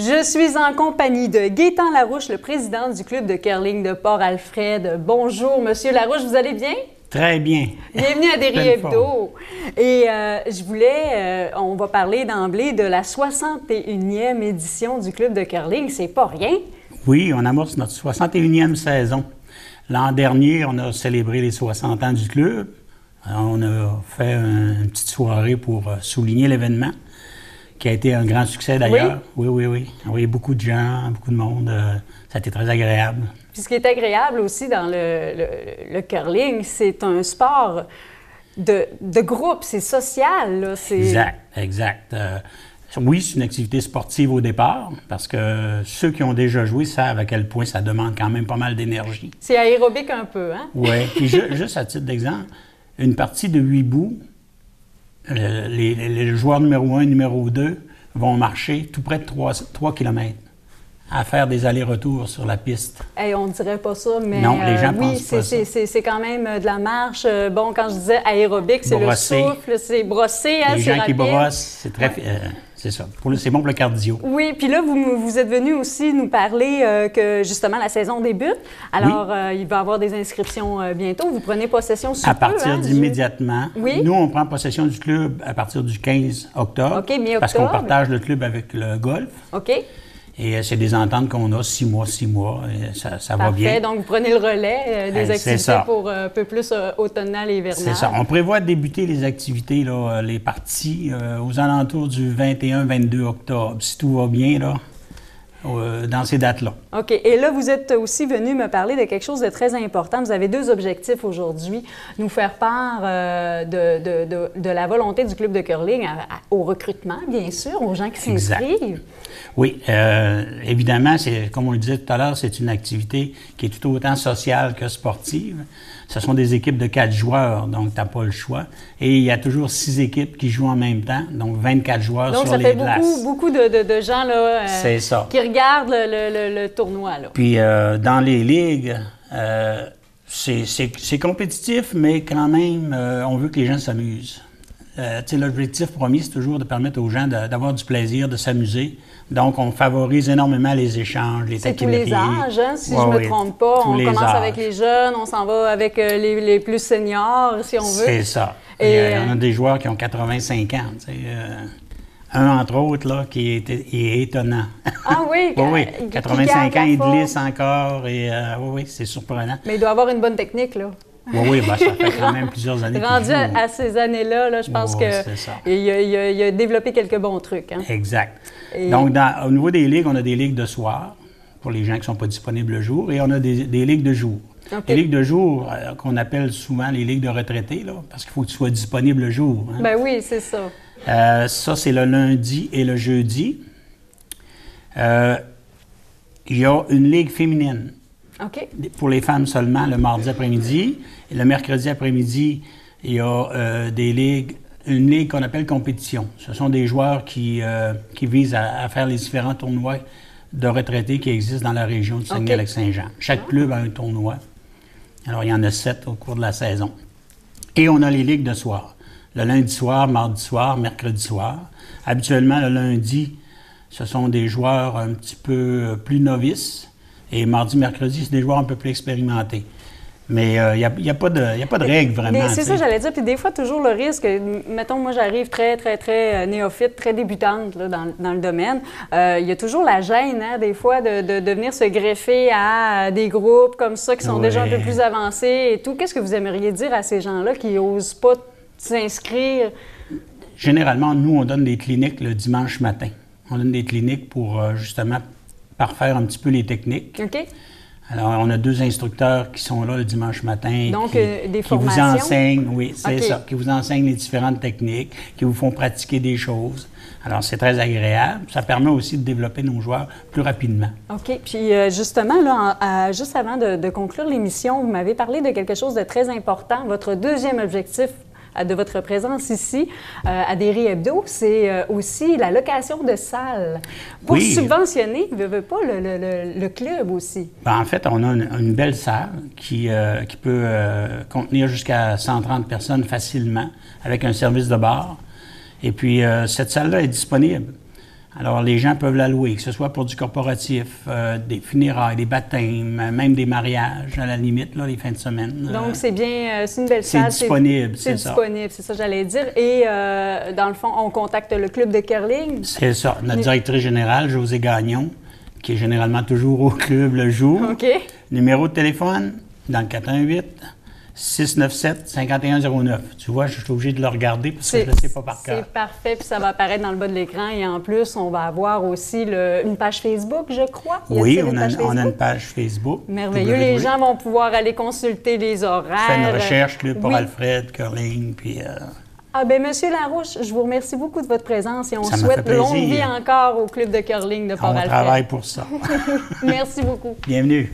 Je suis en compagnie de Gaétan Larouche, le président du club de curling de Port-Alfred. Bonjour, Monsieur Larouche, vous allez bien? Très bien. Bienvenue à Derry Hebdo. Et on va parler d'emblée de la 61e édition du club de curling. C'est pas rien. Oui, on amorce notre 61e saison. L'an dernier, on a célébré les 60 ans du club. On a fait une petite soirée pour souligner l'événement, qui a été un grand succès d'ailleurs. Oui. On voyait beaucoup de gens, beaucoup de monde. Ça a été très agréable. Puis ce qui est agréable aussi dans le curling, c'est un sport de groupe, c'est social. Là, Exact. Oui, c'est une activité sportive au départ, parce que ceux qui ont déjà joué savent à quel point ça demande quand même pas mal d'énergie. C'est aérobique un peu, hein? Oui, puis juste à titre d'exemple, une partie de 8 bouts, les joueurs numéro 1 et numéro 2 vont marcher tout près de 3 km à faire des allers-retours sur la piste. Hey, on ne dirait pas ça, mais non, les gens pensent pas ça. C'est quand même de la marche. Bon, quand je disais aérobique, c'est le souffle, c'est brosser, hein, les gens qui brossent, c'est très... c'est ça. C'est bon pour le cardio. Oui, puis là, vous êtes venu aussi nous parler que, justement, la saison débute. Alors, il va y avoir des inscriptions bientôt. Vous prenez possession sous peu, à partir d'immédiatement. Oui. Nous, on prend possession du club à partir du 15 octobre. OK, mi-octobre. Parce qu'on partage le club avec le golf. OK. Et c'est des ententes qu'on a 6 mois. Et ça va bien. Parfait. Donc, vous prenez le relais des activités pour un peu plus automnal et hivernal. C'est ça. On prévoit de débuter les activités, là, les parties, aux alentours du 21-22 octobre, si tout va bien, là, dans ces dates-là. OK. Et là, vous êtes aussi venu me parler de quelque chose de très important. Vous avez 2 objectifs aujourd'hui. Nous faire part de la volonté du club de curling au recrutement, bien sûr, aux gens qui s'inscrivent. Oui, évidemment, comme on le disait tout à l'heure, c'est une activité qui est tout autant sociale que sportive. Ce sont des équipes de 4 joueurs, donc tu n'as pas le choix. Et il y a toujours 6 équipes qui jouent en même temps, donc 24 joueurs sur les glaces. Donc, ça fait beaucoup de gens là, qui regardent le tournoi. Là. Puis, dans les ligues, c'est compétitif, mais quand même, on veut que les gens s'amusent. L'objectif premier, c'est toujours de permettre aux gens d'avoir du plaisir, de s'amuser. Donc, on favorise énormément les échanges, les taquineries. C'est tous les âges, hein, si je ne me trompe pas. On commence avec les jeunes, on s'en va avec les plus seniors, si on veut. C'est ça. Il y en a des joueurs qui ont 85 ans. Un, entre autres, là, qui est étonnant. Ah oui? Oui. 85 ans, il glisse encore. Et, oui, c'est surprenant. Mais il doit avoir une bonne technique, là. Oui, ça fait quand même plusieurs années. Rendu à ces années-là, je pense qu'il a développé quelques bons trucs. Hein? Exact. Donc, au niveau des ligues, on a des ligues de soir pour les gens qui ne sont pas disponibles le jour et on a des ligues de jour. Okay. Les ligues de jour, qu'on appelle souvent les ligues de retraités, là, parce qu'il faut que tu sois disponible le jour. Hein? Ben oui, c'est ça. Ça, c'est le lundi et le jeudi. Il y a une ligue féminine. Okay. Pour les femmes seulement, le mardi après-midi. Et le mercredi après-midi, il y a une ligue qu'on appelle compétition. Ce sont des joueurs qui visent à faire les différents tournois de retraités qui existent dans la région du Saguenay-Lac-Saint-Jean. Chaque club a un tournoi. Alors, il y en a 7 au cours de la saison. Et on a les ligues de soir. Le lundi soir, mardi soir, mercredi soir. Habituellement, le lundi, ce sont des joueurs un petit peu plus novices. Et mardi, mercredi, c'est des joueurs un peu plus expérimentés. Mais il n'y a pas de règle vraiment. C'est ça, j'allais dire. Puis des fois, toujours le risque, mettons, moi, j'arrive très néophyte, très débutante là, dans le domaine. Il y a toujours la gêne, hein, des fois, de venir se greffer à des groupes comme ça qui sont déjà un peu plus avancés et tout. Qu'est-ce que vous aimeriez dire à ces gens-là qui n'osent pas s'inscrire? Généralement, nous, on donne des cliniques le dimanche matin. On donne des cliniques pour, justement, parfaire un petit peu les techniques. OK. Alors, on a 2 instructeurs qui sont là le dimanche matin. Donc, des formations? Qui vous enseignent, oui, c'est ça, qui vous enseignent les différentes techniques, qui vous font pratiquer des choses. Alors, c'est très agréable. Ça permet aussi de développer nos joueurs plus rapidement. OK. Puis, justement, là, juste avant de conclure l'émission, vous m'avez parlé de quelque chose de très important. Votre deuxième objectif de votre présence ici à Derry Hebdo, c'est aussi la location de salles pour subventionner, ne veut pas, le club aussi. En fait, on a une belle salle qui peut contenir jusqu'à 130 personnes facilement avec un service de bar. Et puis, cette salle-là est disponible. Alors, les gens peuvent la louer, que ce soit pour du corporatif, des funérailles, des baptêmes, même des mariages, à la limite, là, les fins de semaine. Donc, c'est bien, c'est une belle salle. C'est disponible, c'est ça. C'est disponible, c'est ça j'allais dire. Et dans le fond, on contacte le club de curling. C'est ça. Notre directrice générale, Josée Gagnon, qui est généralement toujours au club le jour. OK. Numéro de téléphone, dans le 418-697-5109. Tu vois, je suis obligé de le regarder parce que je ne le sais pas par cœur. C'est parfait, puis ça va apparaître dans le bas de l'écran. Et en plus, on va avoir aussi une page Facebook, je crois. Oui, on a une page Facebook. Merveilleux. Les gens vont pouvoir aller consulter les horaires. Faire une recherche, Club pour Alfred, curling, puis... Ah bien, Monsieur Larouche, je vous remercie beaucoup de votre présence et on souhaite longue vie encore au Club de curling de Port-Alfred. On travaille pour ça. Merci beaucoup. Bienvenue.